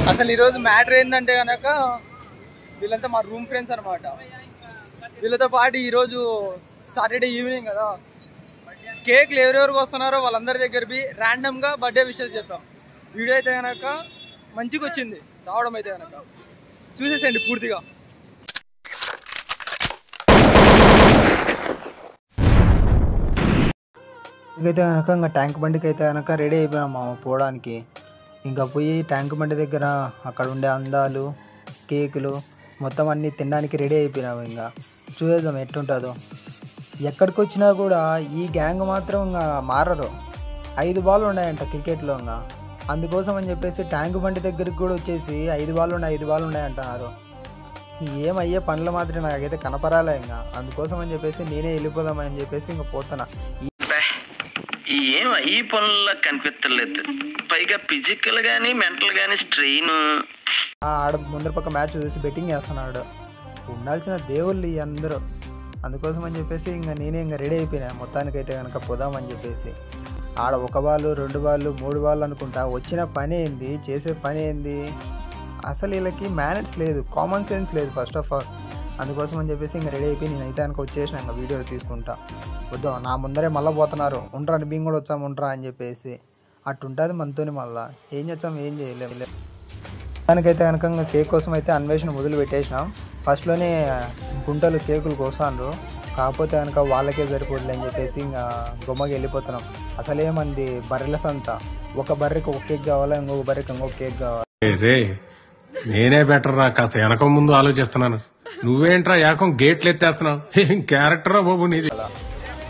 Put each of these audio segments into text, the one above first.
అసలు ఈరోజు మ్యాటర్ ఏంటంటే కనుక వీళ్ళంతా మా రూమ్ ఫ్రెండ్స్ అనమాట. వీళ్ళతో పాటు ఈరోజు సాటర్డే ఈవినింగ్ కదా, కేక్లు ఎవరెవరికి వస్తున్నారో వాళ్ళందరి దగ్గరవి ర్యాండమ్గా బర్త్డే విషెస్ చెప్పాం. వీడియో అయితే కనుక మంచిగా వచ్చింది, రావడం అయితే కనుక చూసేసేయండి పూర్తిగా. ఇకైతే కనుక ఇంకా ట్యాంక్ బండికి అయితే కనుక రెడీ అయిపోయాం పోవడానికి. ఇంకా పోయి ట్యాంక్ బండి దగ్గర అక్కడ ఉండే అందాలు, కేకులు మొత్తం అన్నీ తినడానికి రెడీ అయిపోయినాము. ఇంకా చూసేద్దాం ఎట్టుంటుందో. ఎక్కడికి వచ్చినా కూడా ఈ గ్యాంగ్ మాత్రం ఇంకా మారరు. 5 బాల్ ఉన్నాయంట క్రికెట్లో. ఇంకా అందుకోసం అని చెప్పేసి ట్యాంక్ బండి దగ్గరికి కూడా వచ్చేసి 5 బాల్ ఉన్నాయి అంటున్నారు. ఏమయ్యే పనులు మాత్రం నాకైతే కనపరాలే. ఇంకా అందుకోసం అని చెప్పేసి నేనే వెళ్ళిపోదామని చెప్పేసి ఇంకా పోతున్నా. ఈ పనుల్లో కనిపించలేదు, పైగా ఫిజికల్ గానీ మెంటల్ గానీ స్ట్రెయిన్. ఆడ ముందర పక్క మ్యాచ్ చూసి బెట్టింగ్ చేస్తున్నాడు. ఉండాల్సిన దేవుళ్ళు అందరూ. అందుకోసం అని చెప్పేసి ఇంకా నేనే ఇంకా రెడీ అయిపోయినా. మొత్తానికైతే కనుక పోదామని చెప్పేసి ఆడ 1 బాల్ 2 బాల్ 3 బాల్ అనుకుంటా. వచ్చిన పని ఏంది, చేసే పని ఏంది, అసలు వీళ్ళకి మేనర్స్ లేదు, కామన్ సెన్స్ లేదు ఫస్ట్ ఆఫ్ ఆల్. అందుకోసం అని చెప్పేసి ఇంకా రెడీ అయిపోయి నేనైతే కనుక వచ్చేసిన. ఇంకా వీడియో తీసుకుంటా. వద్దాం నా ముందరే మళ్ళీ పోతున్నారు, ఉండరా మేము కూడా వచ్చాము ఉండరా అని చెప్పేసి. అట్టుంటుంది మనతోని. మళ్ళీ ఏం చేస్తాం, ఏం చేయలేము. దానికైతే కనుక ఇంకా కేక్ కోసం అయితే అన్వేషణ మొదలు పెట్టేసినాం. ఫస్ట్లోనే గుంటలు కేకులు కోసాను, కాకపోతే కనుక వాళ్ళకే సరిపోతుంది అని చెప్పేసి ఇంకా గుమ్మకి వెళ్ళిపోతున్నాం. అసలేమంది బర్రెల సంత. ఒక బర్రెకి ఒక కేక్ కావాలా, ఇంకొక బర్రెకి ఇంకొక కేక్ కావాలి. నేనే బెటర్ రా, కాస్త వెనక ముందు ఆలోచిస్తున్నాను. నువ్వేంట్రా ఏకం గేట్లు ఎత్తేస్తున్నావు, ఏం క్యారెక్టరా బాబు నీది.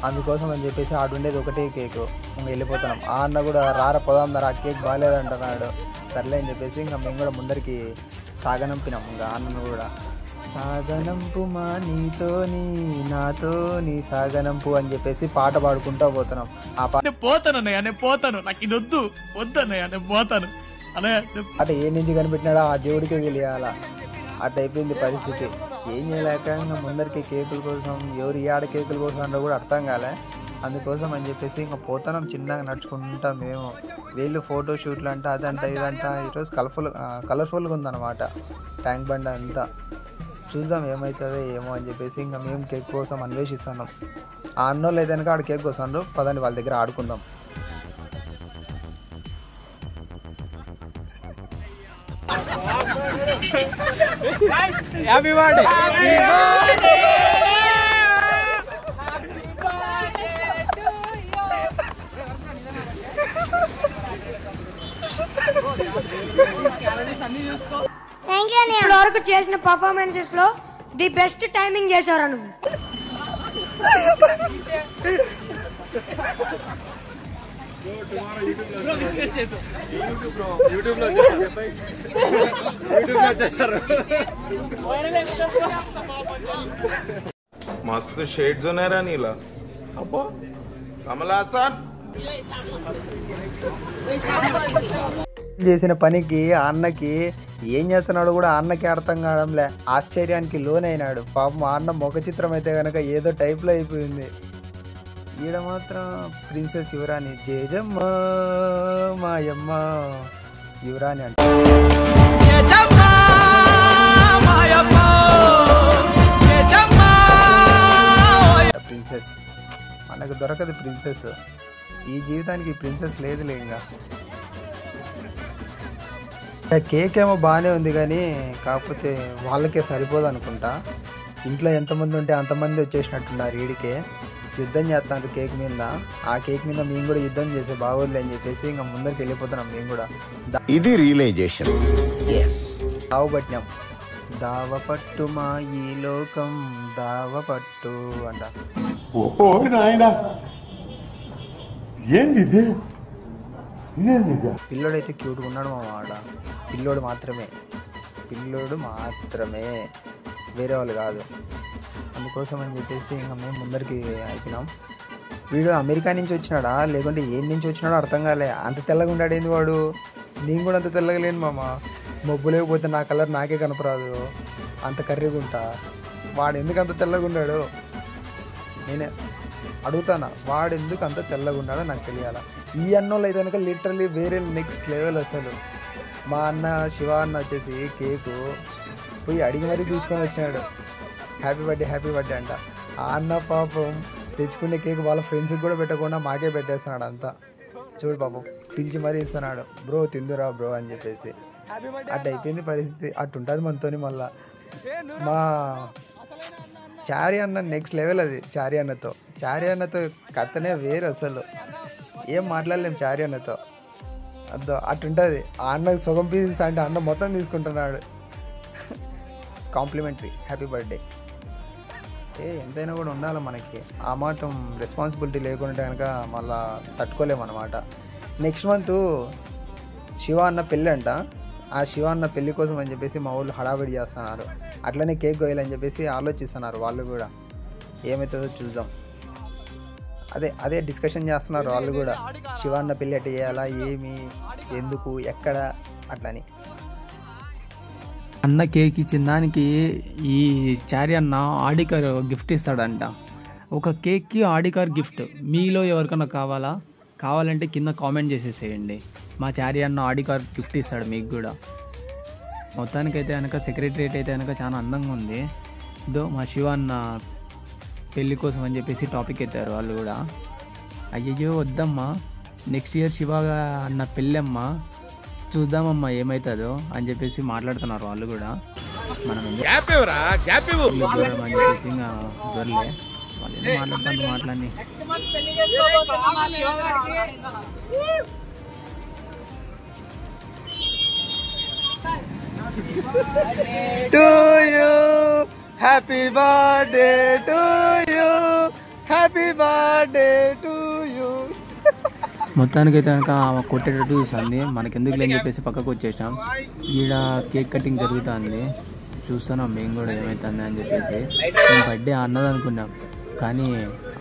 అందుకోసం అని చెప్పేసి ఆడుండేది ఒకటే కేకు. ఇంకా వెళ్ళిపోతున్నాం. ఆ అన్న కూడా రారా పోదాందర, ఆ కేక్ బాగాలేదంటున్నాడు. సర్లే అని చెప్పేసి ఇంకా మేము కూడా ముందరికి సాగనంపినాం. ఇంకా అన్నను కూడా సాగనంపు మా నీతోని నాతోని సాగనంపు అని చెప్పేసి పాట పాడుకుంటూ పోతున్నాం. ఆ పాట పోతానన్నయ్య, నేను పోతాను, నాకు ఇది వద్దు వద్దన్నయ్య, నేను పోతాను అన్నయ్య. పాట ఏ నుంచి కనిపెట్టినాడో ఆ దేవుడికే తెలియాలా. అట్లా అయిపోయింది పరిస్థితి. ఏం చేయలేక ఇంకా ముందరికి కేకుల కోసం, ఎవరు ఆడ కేకుల కోసం అంటే కూడా అర్థం కాలే. అందుకోసం అని చెప్పేసి ఇంకా పోతున్నాం చిన్నగా నడుచుకుంటాం. మేము వీళ్ళు ఫోటో షూట్లు అంట అదంట ఇదంట. ఈరోజు కలర్ఫుల్గా ఉందన్నమాట ట్యాంక్ బండ్ అంతా. చూద్దాం ఏమవుతుందో ఏమో అని చెప్పేసి ఇంకా మేము కేక్ కోసం అన్వేషిస్తున్నాం. ఆ అన్నోళ్ళు అయితే కనుక ఆడ కేక్ కోసం పదండి వాళ్ళ దగ్గర ఆడుకుందాం. Happy birthday. ఇప్పటి వరకు చేసిన పర్ఫార్మెన్సెస్ లో ది బెస్ట్ టైమింగ్ చేశారు నువ్వు. मस्त शेड्स होणार नीला अप्पा कमल हासन చేసిన పనికి ఆ అన్నకి ఏం చేస్తున్నాడో కూడా ఆ అన్నకి అర్థం కావడంలే. ఆశ్చర్యానికి లోనైనాడు పాపం. ఆ అన్న ముఖ చిత్రం అయితే కనుక ఏదో టైప్లో అయిపోయింది. ఈడ మాత్రం ప్రిన్సెస్ యువరాణి జేజమ్మ మాయమ్మ యువరాణి అంట. ప్రిన్సెస్ మనకు దొరకదు ప్రిన్సెస్. ఈ జీవితానికి ప్రిన్సెస్ లేదులే. ఇంకా కేక్ ఏమో బాగానే ఉంది కానీ కాకపోతే వాళ్ళకే సరిపోదు అనుకుంటా. ఇంట్లో ఎంతమంది ఉంటే అంతమంది వచ్చేసినట్టున్నారు. వీడికే యుద్ధం చేస్తున్నారు కేక్ మీద. ఆ కేక్ మీద మేము కూడా యుద్ధం చేసే బాగోదులే అని చెప్పేసి ఇంకా ముందరికి వెళ్ళిపోతున్నాం. మేము కూడా ఇది రియలైజేషన్. దావపట్నం దావపట్టు మా ఈ లోకం దావపట్టు అంట. పిల్లోడైతే క్యూట్గా ఉన్నాడు మా వాడ. పిల్లోడు మాత్రమే వేరే వాళ్ళు కాదు. అందుకోసం అని చెప్పేసి ఇంకా మేము ముందరికి అయిపోయినాం. వీడు అమెరికా నుంచి వచ్చినాడా లేకుంటే ఏ నుంచి వచ్చినాడో అర్థం కాలే. అంత తెల్లగా ఉన్నాడు ఏంది వాడు. నేను కూడా అంత తెల్లగా లేను మామ. మబ్బు లేకపోతే నా కలర్ నాకే కనపరాదు, అంత కర్రీగా ఉంటా. వాడు ఎందుకు అంత తెల్లగా ఉన్నాడు నేనే అడుగుతానా. వాడు ఎందుకు అంత తెల్లగా ఉన్నాడో నాకు తెలియాలా. ఈ అన్నోళ్ళు అయితే కనుక లిటరలీ వేరే నెక్స్ట్ లెవెల్. అసలు మా అన్న శివ అన్న వచ్చేసి కేకు పోయి అడిగి మరీ తీసుకొని వచ్చినాడు. హ్యాపీ బర్త్డే అంట. ఆ అన్న పాపం తెచ్చుకునే కేక్ వాళ్ళ ఫ్రెండ్స్కి కూడా పెట్టకుండా మాకే పెట్టేస్తున్నాడు అంతా. చూడు పాపం పిలిచి మరీ ఇస్తున్నాడు, బ్రో తిందురా బ్రో అని చెప్పేసి. అట్ట అయిపోయింది పరిస్థితి. అట్టుంటుంది మనతోని. మళ్ళా మా చారి అన్న నెక్స్ట్ లెవెల్. అది చారి అన్నతో కథనే వేరు. అసలు ఏం మాట్లాడలేం చారి అన్నతో. అద్దో అట్టుంటుంది. ఆ అన్నకు సుగం పీస్ అంటే అన్న మొత్తం తీసుకుంటున్నాడు. Complimentary happy birthday. ఎంతైనా కూడా ఉండాలి మనకి. ఆ మాత్రం రెస్పాన్సిబిలిటీ లేకుంటే కనుక మళ్ళా తట్టుకోలేమన్నమాట. నెక్స్ట్ మంత్ శివ అన్న పెళ్ళి అంట. ఆ శివ అన్న పెళ్లి కోసం అని చెప్పేసి మా ఊళ్ళు హడావిడి చేస్తున్నారు. అట్లనే కేక్ కోయాలని చెప్పేసి ఆలోచిస్తున్నారు వాళ్ళు కూడా. ఏమవుతుందో చూద్దాం. అదే డిస్కషన్ చేస్తున్నారు వాళ్ళు కూడా. శివ అన్న పెళ్ళి ఎట్ట చేయాలా, ఏమి, ఎందుకు, ఎక్కడ అట్లని. అన్న కేక్ ఇచ్చిన దానికి ఈ చారి అన్న ఆడి కార్ గిఫ్ట్ ఇస్తాడంట. ఒక కేక్కి ఆడి కార్ గిఫ్ట్. మీలో ఎవరికైనా కావాలంటే కింద కామెంట్ చేసేసేయండి. మా చారి అన్న ఆడి కార్ గిఫ్ట్ ఇస్తాడు మీకు కూడా. మొత్తానికైతే కనుక సెక్రటరియట్ అయితే కనుక చాలా అందంగా ఉంది. ఇదో మా శివ అన్న పెళ్ళి కోసం అని చెప్పేసి టాపిక్ ఎత్తారు వాళ్ళు కూడా. అయ్యయ్యో వద్దమ్మా, నెక్స్ట్ ఇయర్ శివ అన్న పెళ్ళమ్మా, చూద్దామమ్మా ఏమవుతుందో అని చెప్పేసి మాట్లాడుతున్నారు వాళ్ళు కూడా. మనం అని చెప్పేసి ఇంకా దొరలే వాళ్ళు మాట్లాడి to you happy birthday to you happy birthday to you. మొత్తానికైతే కనుక కొట్టేటట్టు చూస్తుంది. మనకెందుకు లేని చెప్పేసి పక్కకు వచ్చేసాం. ఈడ కేక్ కటింగ్ జరుగుతుంది, చూస్తున్నాం మేము కూడా ఏమవుతుంది అని చెప్పేసి. మేము బర్త్డే అన్నది అనుకున్నాం, కానీ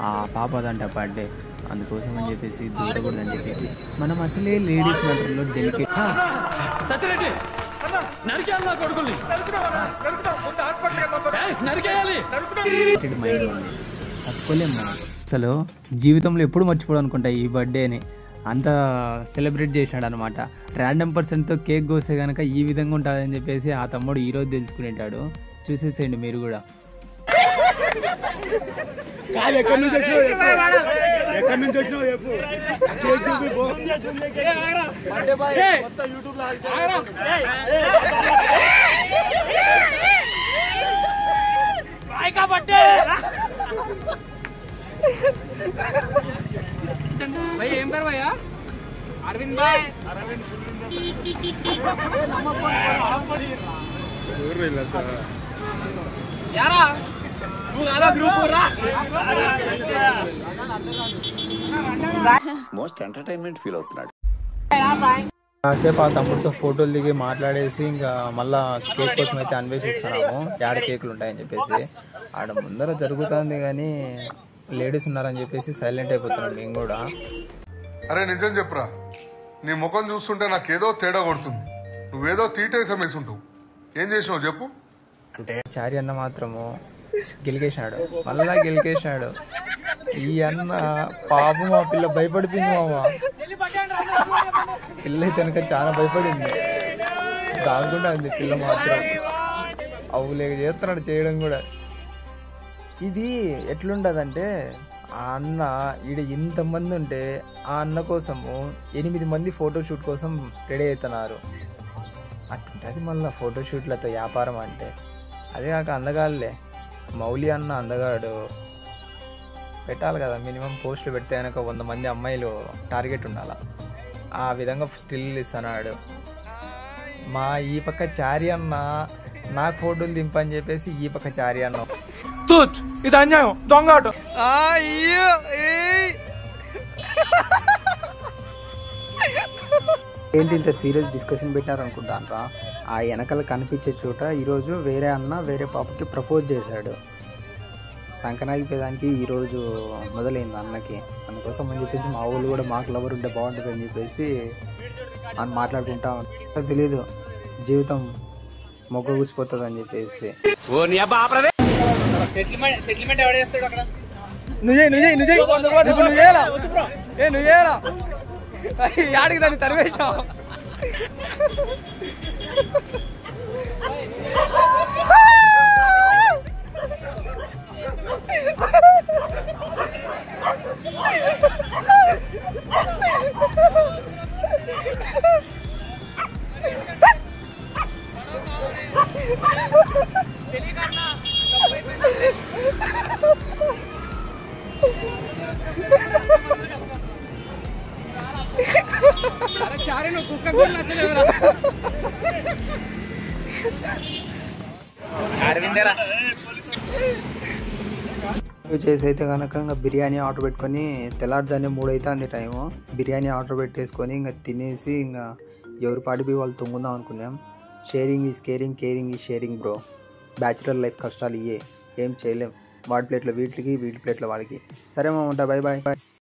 ఆ పాప అదంట బర్త్డే, అందుకోసం అని చెప్పేసి దూరకూడదని చెప్పేసి మనం అసలే లేడీస్ మ్యాటర్లో డెలికేట్ మైండ్ ఉంది. తప్పుకోలేం మనం. అసలు జీవితంలో ఎప్పుడు మర్చిపోవడం అనుకుంటా ఈ బర్త్డేని. అంత సెలబ్రేట్ చేశాడు అనమాట. ర్యాండమ్ పర్సన్తో కేక్ కోస్తే కనుక ఈ విధంగా ఉంటుందని చెప్పేసి ఆ తమ్ముడు ఈరోజు తెలుసుకునేటాడు. చూసేసేయండి మీరు కూడా. भाई ఏం పేరు భయ్యా? అరవింద్ భాయ్. యారా నువ్వు నాలో గ్రూప్ రా. మోస్ట్ ఎంటర్టైన్మెంట్ ఫీల్ అవుతున్నాడు. కాసేపు ఆ తమ్ముడితో ఫోటోలు దిగి మాట్లాడేసి ఇంకా మళ్ళా కేక్ కోసం అయితే అన్వేషిస్తున్నాము. యాడ కేకులు ఉంటాయని చెప్పేసి. ఆడ ముందర జరుగుతుంది కానీ లేడీస్ ఉన్నారని చెప్పేసి సైలెంట్ అయిపోతున్నాం మేము కూడా. అరే నిజం చెప్పురా, నీ ముఖం చూస్తుంటే నాకేదో తేడా కొడుతుంది. నువ్వేదో తీటేసం వేసుంటావు. ఏం చేసినావు చెప్పు. అంటే చారి అన్న మాత్రము గెలికేసినాడు, మళ్ళా గెలికేసినాడు. ఈ అన్న పాపం ఆ పిల్ల భయపడిపోయింది. మామ పిల్ల అయితే కనుక చాలా భయపడింది. దానికుండా ఉంది పిల్ల మాత్రం. అవులేక చేస్తున్నాడు చేయడం కూడా. ఇది ఎట్లుంటుందంటే ఆ అన్న ఈడ ఇంతమంది ఉంటే ఆ అన్న కోసము 8 మంది ఫోటోషూట్ కోసం రెడీ అవుతున్నారు. అట్లుంటుంది మళ్ళీ ఫోటోషూట్లతో వ్యాపారం అంటే. అదే కాక అందగాళ్ళే. మౌలి అన్న అందగాడు. పెట్టాలి కదా మినిమం. పోస్టులు పెడితే కనుక 100 మంది అమ్మాయిలు టార్గెట్ ఉండాలి. ఆ విధంగా స్టిల్ ఇస్తున్నాడు. మా ఈ పక్క చారి అన్న నాకు ఫోటోలు దింపని చెప్పేసి ఈ పక్క చారి అన్న ఇది అన్యాయం, దొంగ ఆట. ఏంటి ఇంత సీరియస్ డిస్కషన్ పెట్టారనుకుంటానరా. ఆ వెనకాల కనిపించే చోట ఈరోజు వేరే అన్న వేరే పాపకి ప్రపోజ్ చేశాడు. సంకనాగిపోయేదానికి ఈరోజు మొదలైంది అన్నకి. అందుకోసం అని చెప్పేసి మా ఊళ్ళు కూడా మాకు లవర్ ఉంటే బాగుంటుంది అని చెప్పేసి అని మాట్లాడుకుంటా. తెలీదు జీవితం మొగ్గ కూసిపోతుంది అని చెప్పేసి. సెటిల్మెంట్ ఎవరు చేస్తాడు అక్కడ? నువ్వు చేయాలా? యాడికి దాన్ని తరివేశావు. చేసి అయితే కనుక ఇంకా బిర్యానీ ఆర్డర్ పెట్టుకొని తెల్లారుజానే 3 అవుతుంది టైము. బిర్యానీ ఆర్డర్ పెట్టేసుకొని ఇంకా తినేసి ఇంకా ఎవరి పాటిపి వాళ్ళు తుంగుదాం అనుకున్నాం. Sharing is caring, caring is sharing bro. Bachelor life కష్టాలు ఇయ్యే, ఏం చేయలేం. వాడి ప్లేట్లో వీటికి, వీటి ప్లేట్లో వాడికి. సరే మా ఉంటా, బాయ్ బాయ్.